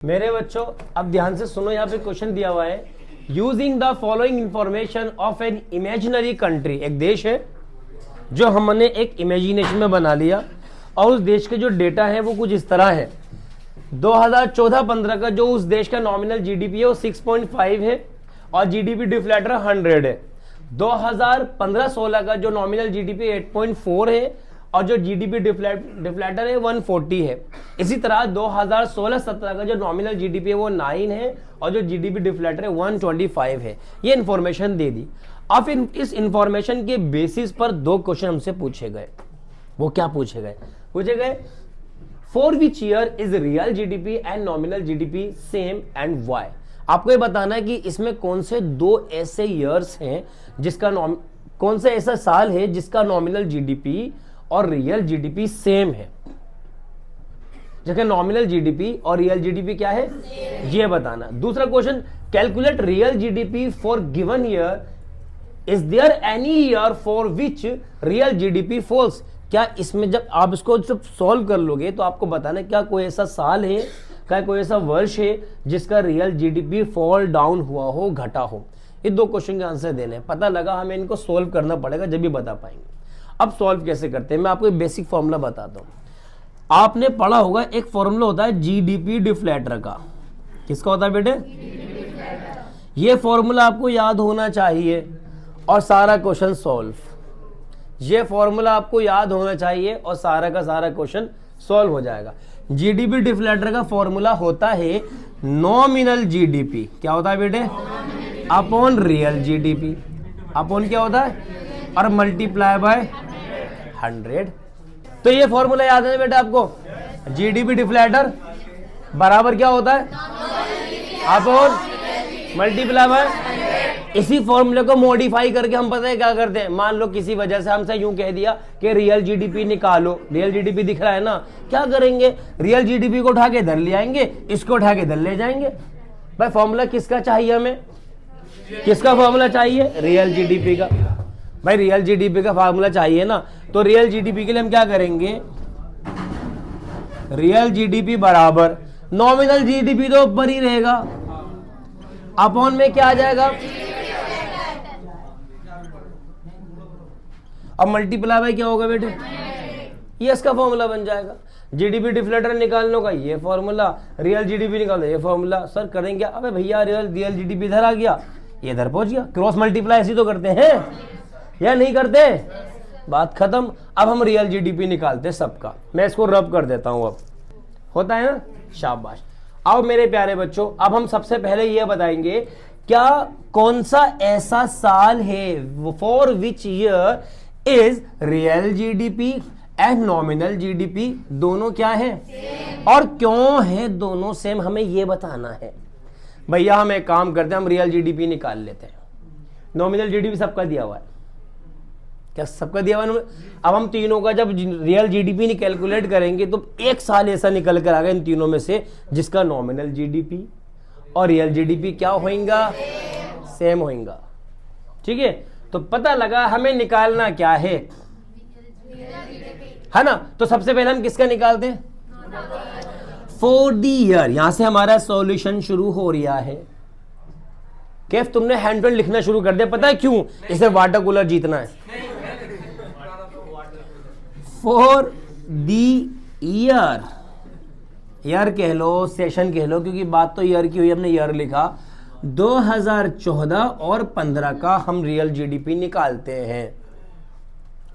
मेरे बच्चों अब ध्यान से सुनो, यहाँ पे क्वेश्चन दिया हुआ है, using the following information of an imaginary country. एक देश है जो हमने एक इमेजिनेशन में बना लिया और उस देश के जो डेटा है वो कुछ इस तरह है। 2014-15 का जो उस देश का नॉमिनल जीडीपी है वो 6.5 है और जीडीपी डिफ्लेटर 100 है। 2015-16 का जो नॉमिनल जीडीपी 8.4 है और जो जीडीपी डिफ्लेटर है 140 है। इसी तरह 2016-17 का जो नॉमिनल जीडीपी है वो 9 है और जो जीडीपी डिफ्लेटर है 125 है। ये इंफॉर्मेशन दे दी। अब इस इंफॉर्मेशन के बेसिस पर दो क्वेश्चन हमसे पूछे गए। वो क्या पूछे गए? For which year is real GDP and nominal GDP same and why. आपको ये बताना है कि इसमें कौन से दो ऐसे ईयर्स हैं जिसका कौन सा ऐसा साल है जिसका नॉमिनल जीडीपी और रियल जीडीपी सेम है। जबकि नॉमिनल जीडीपी और रियल जीडीपी क्या है ये बताना। दूसरा question, calculate real GDP for given year, is there any year for which real GDP falls. क्या इसमें जब आप इसको जब सॉल्व कर लोगे तो आपको बताना क्या कोई ऐसा साल है, क्या कोई ऐसा वर्ष है जिसका रियल जीडीपी फॉल डाउन हुआ हो, घटा हो। ये दो क्वेश्चन के आंसर देने हैं। पता लगा हमें इनको सॉल्व करना पड़ेगा जब भी बता पाएंगे। अब सॉल्व कैसे करते हैं मैं आपको एक बेसिक फॉर्मूला बताता हूं। आपने पढ़ा होगा एक फॉर्मूला होता है जीडीपी डिफ्लेटर का। किसका होता है बेटे? ये फॉर्मूला आपको याद होना चाहिए और सारा क्वेश्चन सॉल्व। ये फॉर्मूला आपको याद होना चाहिए और सारा का सारा क्वेश्चन सॉल्व हो जाएगा। जीडीपी डिफ्लेटर का फॉर्मूला होता है नॉमिनल जीडीपी। क्या होता है बेटे? Upon real GDP. अपॉन क्या होता है? और मल्टीप्लाई बाय 100। तो ये फॉर्मूला याद है बेटा आपको? जीडीपी डिफ्लेटर बराबर क्या होता है? Upon multiply by. इसी फॉर्मूले को मॉडिफाई करके हम पता है क्या करते हैं। मान लो किसी वजह से हमसे यूं कह दिया कि रियल जीडीपी निकालो, रियल जीडीपी दिख रहा है ना, क्या करेंगे? रियल जीडीपी को उठा के इधर ले आएंगे, इसको उठा के इधर ले जाएंगे। भाई फॉर्मूला किसका चाहिए हमें? किसका फॉर्मूला चाहिए? रियल जीडीपी का। भाई रियल जीडीपी का फॉर्मूला चाहिए ना, तो रियल जीडीपी के लिए हम क्या करेंगे? रियल जीडीपी बराबर नॉमिनल जीडीपी तो ऊपर ही रहेगा, अपॉन में क्या आ जाएगा? अब मल्टीप्लाई बाय क्या होगा बेटे? ये इसका फॉर्मूला बन जाएगा। जीडीपी डिफ्लेटर निकालने का ये फॉर्मूला, रियल जीडीपी निकालना ये फॉर्मूला। सर करेंगे? अबे भैया रियल जीडीपी इधर आ गया, ये इधर पहुंच गया। क्रॉस मल्टीप्लाई ऐसी तो करते हैं या नहीं करते? बात खत्म। अब हम रियल जीडीपी निकालते हैं सबका। मैं इसको रब कर देता हूं। अब होता है ना, शाबाश। अब मेरे प्यारे बच्चों, अब हम सबसे पहले ये बताएंगे क्या कौन सा ऐसा साल है for which year is real GDP and nominal GDP दोनों क्या है और क्यों है दोनों सेम, हमें ये बताना है। भैया हम एक काम करते हैं, हम रियल जीडीपी निकाल लेते हैं। नॉमिनल जीडीपी सबका दिया हुआ है। क्या सबका दिया हुआ है? अब हम तीनों का जब रियल जीडीपी कैलकुलेट करेंगे तो एक साल ऐसा निकल कर आ गया इन तीनों में से जिसका नॉमिनल जीडीपी और रियल जीडीपी क्या होगा? सेम होगा। ठीक है, तो पता लगा हमें निकालना क्या है ना। तो सबसे पहले हम किसका निकालते हैं? For the year. यहां से हमारा सॉल्यूशन शुरू हो रहा है। कैफ तुमने हैंड पेन लिखना शुरू कर दिया, पता है क्यों? इसे वाटर कूलर जीतना है। फॉर द ईयर, ईयर कह लो, सेशन कह लो, क्योंकि बात तो ईयर की हुई, हमने ईयर लिखा। 2014 और 15 का हम रियल जीडीपी निकालते हैं।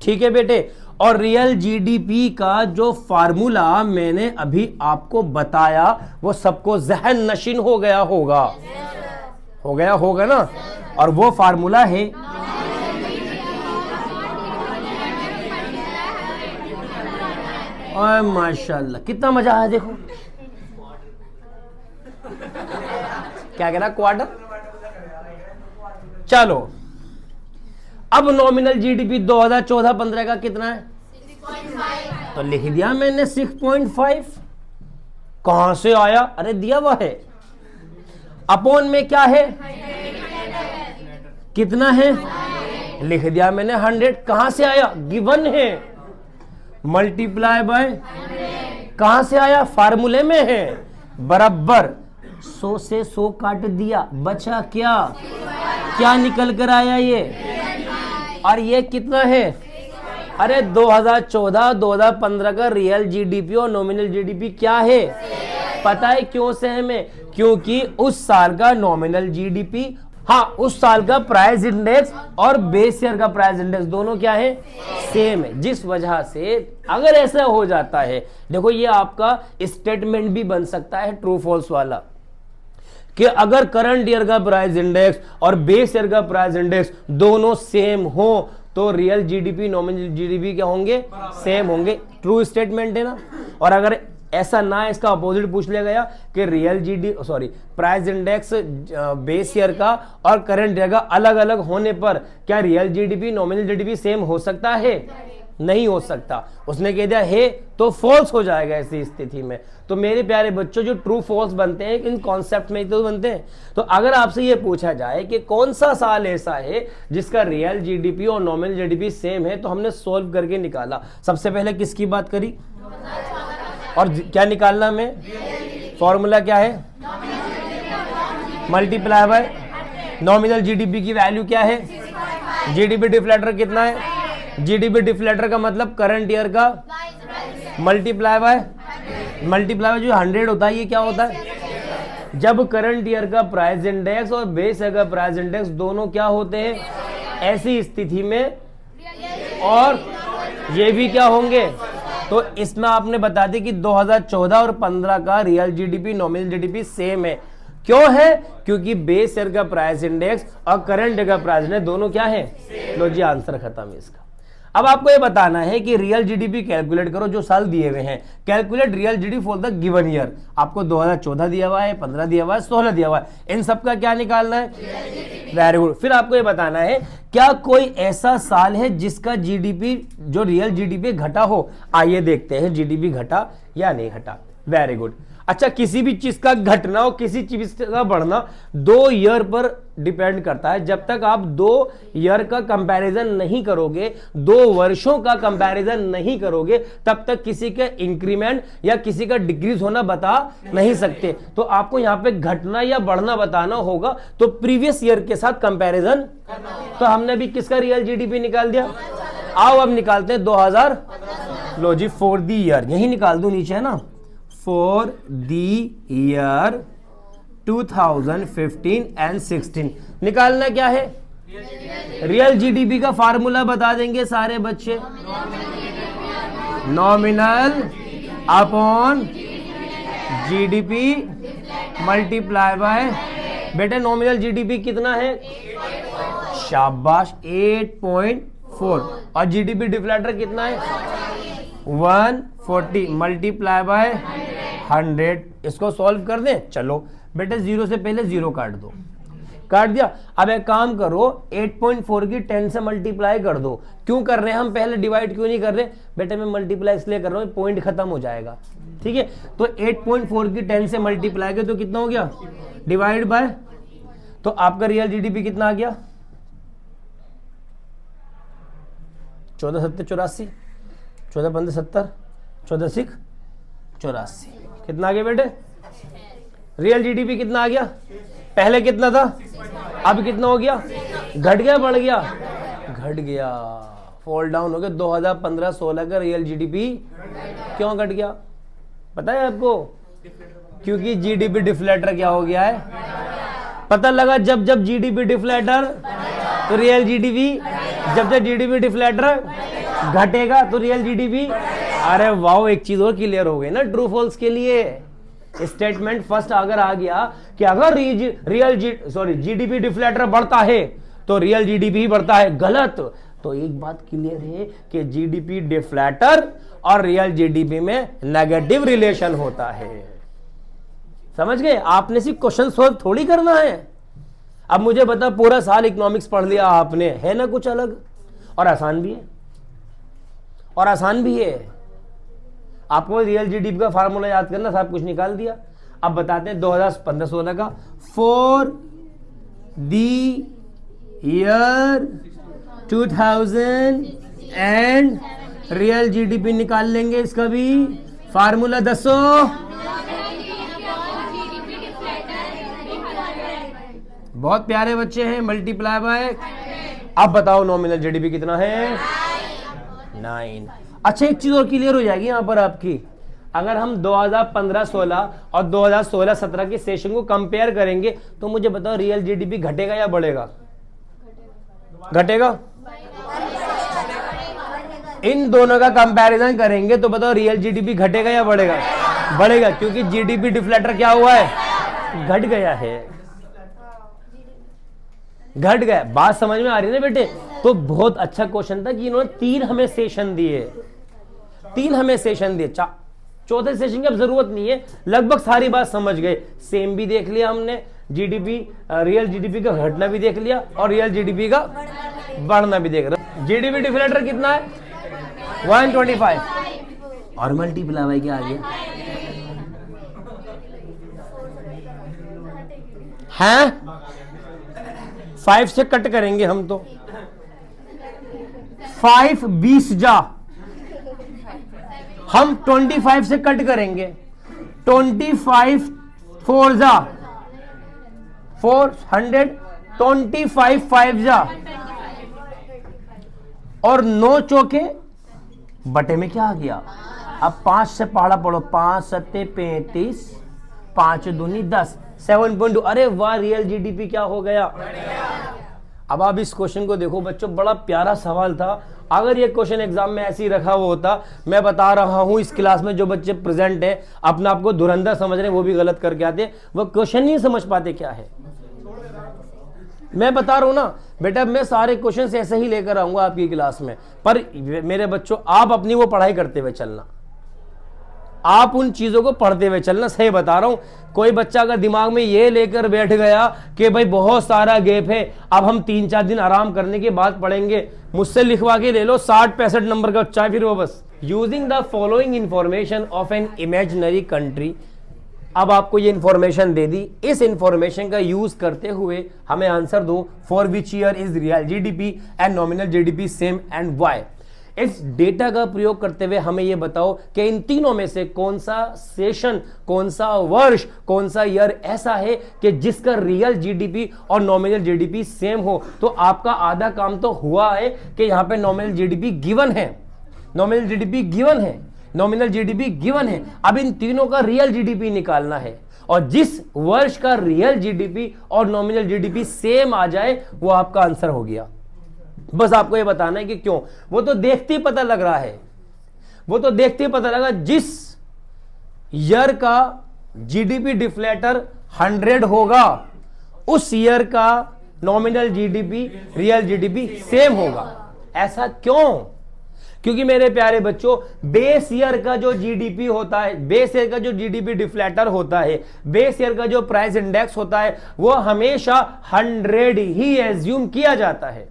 ठीक है बेटे, और रियल जीडीपी का जो फार्मूला मैंने अभी आपको बताया वो सबको जहन नशीन हो गया होगा। होगा ना। और वो फार्मूला है ओए माशाल्लाह, कितना मजा आया देखो। क्या कह रहा? क्वार्टर। चलो अब नॉमिनल जीडीपी 2014-15 का कितना है? 6.5। तो लिख दिया मैंने 6.5। कहां से आया? अरे दिया हुआ है। अपॉन में क्या है? कितना है? लिख दिया मैंने 100। कहां से आया? गिवन है। मल्टीप्लाई बाय कहां से आया? फार्मूले में है। बराबर 100 से 100 काट दिया, बचा क्या? क्या निकल कर आया ये? और ये कितना है? अरे 2014-2015 का रियल जीडीपी और नॉमिनल जीडीपी क्या है? पता है क्यों सेम है? क्योंकि उस साल का नॉमिनल जीडीपी, हाँ उस साल का प्राइस इंडेक्स और बेस ईयर का प्राइस इंडेक्स दोनों क्या है? सेम है। जिस वजह से अगर ऐसा हो जाता है, देखो ये आपका स्टेटमेंट भी बन सकता है ट्रू फॉल्स वाला, कि अगर करंट ईयर का प्राइस इंडेक्स और बेस ईयर का प्राइस इंडेक्स दोनों सेम हो तो रियल जीडीपी नॉमिनल जीडीपी क्या होंगे? सेम होंगे। ट्रू स्टेटमेंट है ना। और अगर ऐसा ना, इसका अपोजिट पूछ लिया गया कि real price index base year का और करंट ईयर का अलग अलग होने पर क्या real GDP nominal GDP same हो सकता है? नहीं हो सकता। उसने कह दिया है तो फॉल्स हो जाएगा ऐसी स्थिति में। तो मेरे प्यारे बच्चों, जो ट्रू फॉल्स बनते हैं इन कॉन्सेप्ट में तो बनते हैं। तो अगर आपसे ये पूछा जाए कि कौन सा साल ऐसा है जिसका रियल जीडीपी और नॉमिनल जीडीपी सेम है, तो हमने सोल्व करके निकाला। सबसे पहले किसकी बात करी और क्या निकालना में? फॉर्मूला क्या है? मल्टीप्लाई बाय नॉमिनल जीडीपी की वैल्यू क्या है? जीडीपी डिफ्लेक्टर कितना है? जीडीपी डिफ्लेक्टर का मतलब करंट ईयर का मल्टीप्लाई बाय जो 100 होता है। ये क्या होता है? जब करंट ईयर का प्राइस इंडेक्स और बेस ईयर का प्राइस इंडेक्स दोनों क्या होते हैं? ऐसी स्थिति में, और ये भी क्या होंगे? तो इसमें आपने बता दी कि 2014 और 15 का real GDP nominal GDP same है। क्यों है? क्योंकि बेस ईयर का प्राइस इंडेक्स और करंट ईयर का प्राइस इंडेक्स दोनों क्या है? लो जी, आंसर खत्म है इसका। अब आपको ये बताना है कि रियल जीडीपी कैलकुलेट करो, जो साल दिए हुए हैं। Calculate real GDP for the given year. आपको 2014 दिया हुआ है, 15 दिया हुआ है, 16 दिया हुआ है। इन सब का क्या निकालना है? Very good. फिर आपको ये बताना है क्या कोई ऐसा साल है जिसका जीडीपी, जो रियल जीडीपी घटा हो। आइए देखते हैं जीडीपी घटा या नहीं घटा। Very good. अच्छा, किसी भी चीज का घटना और किसी चीज का बढ़ना 2 ईयर पर डिपेंड करता है। जब तक आप 2 ईयर का कंपैरिजन नहीं करोगे, 2 वर्षों का कंपैरिजन नहीं करोगे, तब तक किसी का इंक्रीमेंट या किसी का डिक्रीज होना बता नहीं सकते। तो आपको यहाँ पे घटना या बढ़ना बताना होगा, तो प्रीवियस ईयर के साथ कंपैरिजन। तो हमने भी किसका रियल जीडीपी निकाल दिया। आओ अब निकालते हैं 2000। लो जी, फॉर द ईयर, यही निकाल दू, नीचे है ना, for the year 2015 and 16 निकालना क्या है? रियल जीडीपी का फार्मूला बता देंगे सारे बच्चे। Nominal upon GDP multiply by, बेटे नॉमिनल जीडीपी कितना है? शाबाश, 8.4। और जीडीपी डिफ्लेक्टर कितना है? 140 मल्टीप्लाई बाय 100। इसको सॉल्व कर दें। चलो बेटे, 0 से पहले 0 काट दो। काट दिया। अब एक काम करो, 8.4 की 10 से मल्टीप्लाई कर दो। क्यों कर रहे हैं हम? पहले डिवाइड क्यों नहीं कर रहे? बेटे मैं मल्टीप्लाई इसलिए कर रहा हूँ, पॉइंट खत्म हो जाएगा। ठीक है, तो 8.4 की 10 से मल्टीप्लाई कर तो कितना हो गया? डिवाइड बाय, तो आपका रियल जीडीपी कितना आ गया? 14 7 84, 14 15 70, 14 6 84। कितना आ गया बेटे? रियल जीडीपी कितना आ गया? पहले कितना था, अब कितना हो गया? घट गया, बढ़ गया? घट गया, फॉल डाउन हो गया। 2015-16 का रियल जीडीपी क्यों घट गया पता है आपको? क्योंकि जीडीपी डिफ्लेक्टर क्या हो गया है? पता लगा, जब जब जीडीपी डिफ्लेक्टर तो रियल जीडीपी, जब जब जीडीपी डिफ्लेक्टर घटेगा तो रियल जीडीपी। अरे वाओ, एक चीज और क्लियर हो गई ना ट्रू फॉल्स के लिए। स्टेटमेंट फर्स्ट अगर आ गया कि अगर जीडीपी डिफ्लेक्टर बढ़ता है तो रियल जीडीपी बढ़ता है, गलत। तो एक बात क्लियर है कि जीडीपी डिफ्लेक्टर और रियल जीडीपी में नेगेटिव रिलेशन होता है। समझ गए? आपने सिर्फ क्वेश्चन सॉल्व थोड़ी करना है। अब मुझे बता, पूरा साल इकोनॉमिक्स पढ़ लिया आपने, है ना कुछ अलग? और आसान भी है, और आसान भी है। आपको रियल जीडीपी का फार्मूला याद करना, सब कुछ निकाल दिया। अब बताते हैं 2015-16 का। For the year 2000 and real GDP निकाल लेंगे। इसका भी फार्मूला दसो। बहुत प्यारे बच्चे हैं, मल्टीप्लाई बाय। अब बताओ नॉमिनल जीडीपी कितना है? 9। अच्छा एक चीज और क्लियर हो जाएगी यहां पर आपकी, अगर हम 2015-16 और 2016-17 के सेशन को कंपेयर करेंगे तो मुझे बताओ रियल जीडीपी घटेगा या बढ़ेगा? घटेगा। इन दोनों का कंपैरिजन करेंगे तो बताओ रियल जीडीपी घटेगा या बढ़ेगा? बढ़ेगा, क्योंकि जीडीपी डिफ्लेक्टर क्या हुआ है? घट गया है, घट गया। बात समझ में आ रही है ना बेटे? तो बहुत अच्छा क्वेश्चन था कि इन्होंने 3 हमें सेशन दिए, 3 हमें सेशन दिए। चौथे सेशन की अब जरूरत नहीं है, लगभग सारी बात समझ गए। सेम भी देख लिया हमने, जीडीपी रियल जीडीपी का घटना भी देख लिया और रियल जीडीपी का बढ़ना भी देख रहे। जीडीपी डिफ्लेक्टर कितना है? 125 और मल्टीप्लाई बाय क्या आ गया है? 5 से कट करेंगे हम तो, 5 20 जा, हम 25 से कट करेंगे, 25 4 जा 400, 25 5 जा और 9 चौके बटे में क्या आ गया? अब 5 से पहाड़ा पढ़ो, 5 7 35, 5 दूनी 10, 7.2। अरे वाह, रियल जीडीपी क्या हो गया? अब आप इस क्वेश्चन को देखो बच्चों, बड़ा प्यारा सवाल था। अगर ये क्वेश्चन एग्जाम में ऐसे ही रखा हुआ होता, मैं बता रहा हूं इस क्लास में जो बच्चे प्रेजेंट है अपने आप को धुरंधर समझ रहे हैं, वो भी गलत करके आते, वो क्वेश्चन नहीं समझ पाते क्या है। मैं बता रहा हूं ना बेटा, मैं सारे क्वेश्चन ऐसे ही लेकर आऊंगा आपकी क्लास में, पर मेरे बच्चों आप अपनी वो पढ़ाई करते हुए चलना, आप उन चीजों को पढ़ते हुए चलना। सही बता रहा हूं, कोई बच्चा अगर दिमाग में ये लेकर बैठ गया कि भाई बहुत सारा गैप है, अब हम 3-4 दिन आराम करने के बाद पढ़ेंगे, मुझसे लिखवा के ले लो 60-65 नंबर का बच्चा है फिर वो बस। Using the following information of an imaginary country, अब आपको ये इंफॉर्मेशन दे दी, इस इंफॉर्मेशन का यूज करते हुए हमें आंसर दो। For which year is real GDP and nominal GDP same and why. इस डेटा का प्रयोग करते हुए हमें यह बताओ कि इन तीनों में से कौन सा सेशन, कौन सा वर्ष, कौन सा ईयर ऐसा है कि जिसका रियल जीडीपी और नॉमिनल जीडीपी सेम हो। तो आपका आधा काम तो हुआ है कि यहां पे नॉमिनल जीडीपी गिवन है, नॉमिनल जीडीपी गिवन है, नॉमिनल जीडीपी गिवन है। अब इन तीनों का रियल जीडीपी निकालना है और जिस वर्ष का रियल जीडीपी और नॉमिनल जीडीपी सेम आ जाए वो आपका आंसर हो गया। बस आपको ये बताना है कि क्यों, वो तो देखते ही पता लग रहा है, वो तो देखते ही पता लगा। जिस ईयर का जीडीपी डिफ्लेटर 100 होगा उस ईयर का nominal GDP real GDP same होगा। ऐसा क्यों? क्योंकि मेरे प्यारे बच्चों, बेस ईयर का जो जीडीपी होता है, बेस ईयर का जो जीडीपी डिफ्लेटर होता है, बेस ईयर का जो प्राइस इंडेक्स होता है, वो हमेशा 100 ही एज्यूम किया जाता है।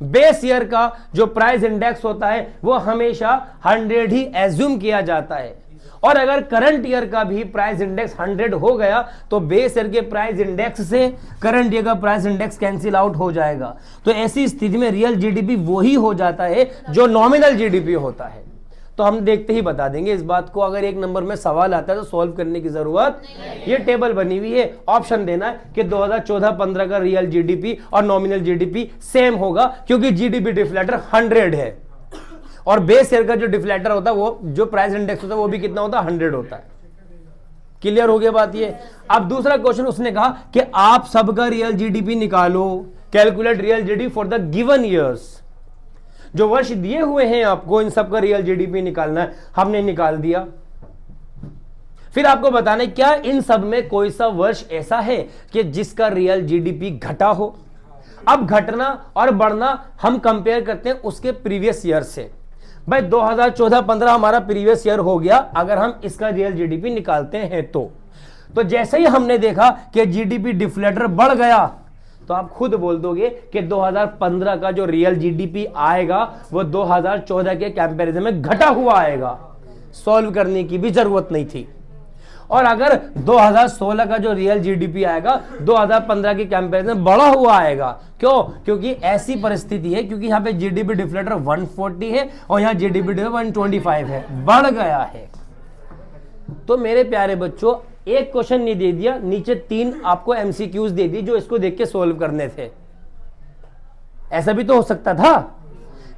बेस ईयर का जो प्राइस इंडेक्स होता है वो हमेशा 100 ही एज्यूम किया जाता है। और अगर करंट ईयर का भी प्राइस इंडेक्स 100 हो गया तो बेस ईयर के प्राइस इंडेक्स से करंट ईयर का प्राइस इंडेक्स कैंसिल आउट हो जाएगा। तो ऐसी स्थिति में रियल जीडीपी वही हो जाता है जो नॉमिनल जीडीपी होता है। तो हम देखते ही बता देंगे इस बात को। अगर एक नंबर में सवाल आता है तो सॉल्व करने की जरूरत, ये टेबल बनी हुई है, ऑप्शन देना है कि 2014-15 का रियल जीडीपी और नॉमिनल जीडीपी सेम होगा क्योंकि जीडीपी डिफ्लेटर 100 है और बेस ईयर का जो डिफ्लेटर होता है, वो जो प्राइस इंडेक्स होता है वो भी कितना होता है? 100 होता है। क्लियर हो गया बात ये। अब दूसरा क्वेश्चन उसने कहा कि आप सबका रियल जीडीपी निकालो, calculate real GDP for the given years. जो वर्ष दिए हुए हैं आपको इन सबका रियल जीडीपी निकालना है, हमने निकाल दिया। फिर आपको बताना है क्या इन सब में कोई सा वर्ष ऐसा है कि जिसका रियल जीडीपी घटा हो। अब घटना और बढ़ना हम कंपेयर करते हैं उसके प्रीवियस ईयर से। भाई 2014-15 हमारा प्रीवियस ईयर हो गया, अगर हम इसका रियल जीडीपी निकालते हैं तो जैसे ही हमने देखा कि जीडीपी डिफ्लेटर बढ़ गया तो आप खुद बोल दोगे कि 2015 का जो रियल जीडीपी आएगा वो 2014 के कंपैरिजन में घटा हुआ आएगा। सॉल्व करने की भी जरूरत नहीं थी। और अगर 2016 का जो रियल जीडीपी आएगा 2015 के कंपैरिजन में बढ़ा हुआ आएगा। क्यों? क्योंकि ऐसी परिस्थिति है, क्योंकि यहां पे जीडीपी डिफ्लेटर 140 है और यहां जीडीपी 125 है, बढ़ गया है। तो मेरे प्यारे बच्चों, एक क्वेश्चन नहीं दे दिया, नीचे 3 आपको एमसीक्यूज दे दी जो इसको देख के सोल्व करने थे। ऐसा भी तो हो सकता था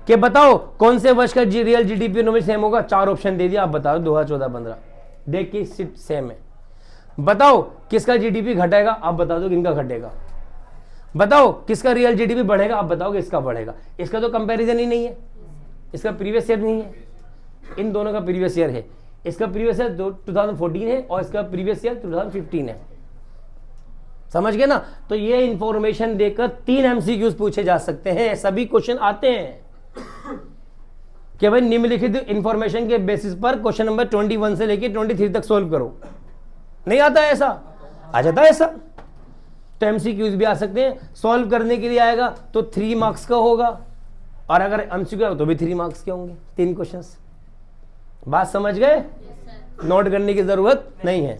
कि बताओ कौन से वर्ष का रियल जीडीपी इकोनॉमी सेम होगा, 4 ऑप्शन दे दिया, आप बताओ 2014-15, देख के सिर्फ सेम है। बताओ किसका जीडीपी घटेगा, आप बता दो किनका घटेगा। बताओ किसका रियल जीडीपी बढ़ेगा, आप बताओ किसका बढ़ेगा। इसका तो कंपैरिजन ही नहीं है, इसका प्रीवियस ईयर नहीं है, इन दोनों का प्रीवियस ईयर है। इसका प्रीवियस ईयर 2014 है और इसका प्रीवियस ईयर 2015 है। समझ गए ना। तो ये इंफॉर्मेशन देकर 3 एमसीक्यूज पूछे जा सकते हैं, सभी क्वेश्चन आते हैं कि भाई निम्नलिखित इंफॉर्मेशन के बेसिस पर क्वेश्चन नंबर 21 से लेकर 23 तक सोल्व करो। नहीं आता है ऐसा, आ जाता है ऐसा। तो एमसीक्यूज भी आ सकते हैं, सॉल्व करने के लिए आएगा तो 3 मार्क्स का होगा, और अगर एमसीक्यू तो भी 3 मार्क्स के होंगे, 3 क्वेश्चंस। बात समझ गए? नोट करने की जरूरत नहीं है।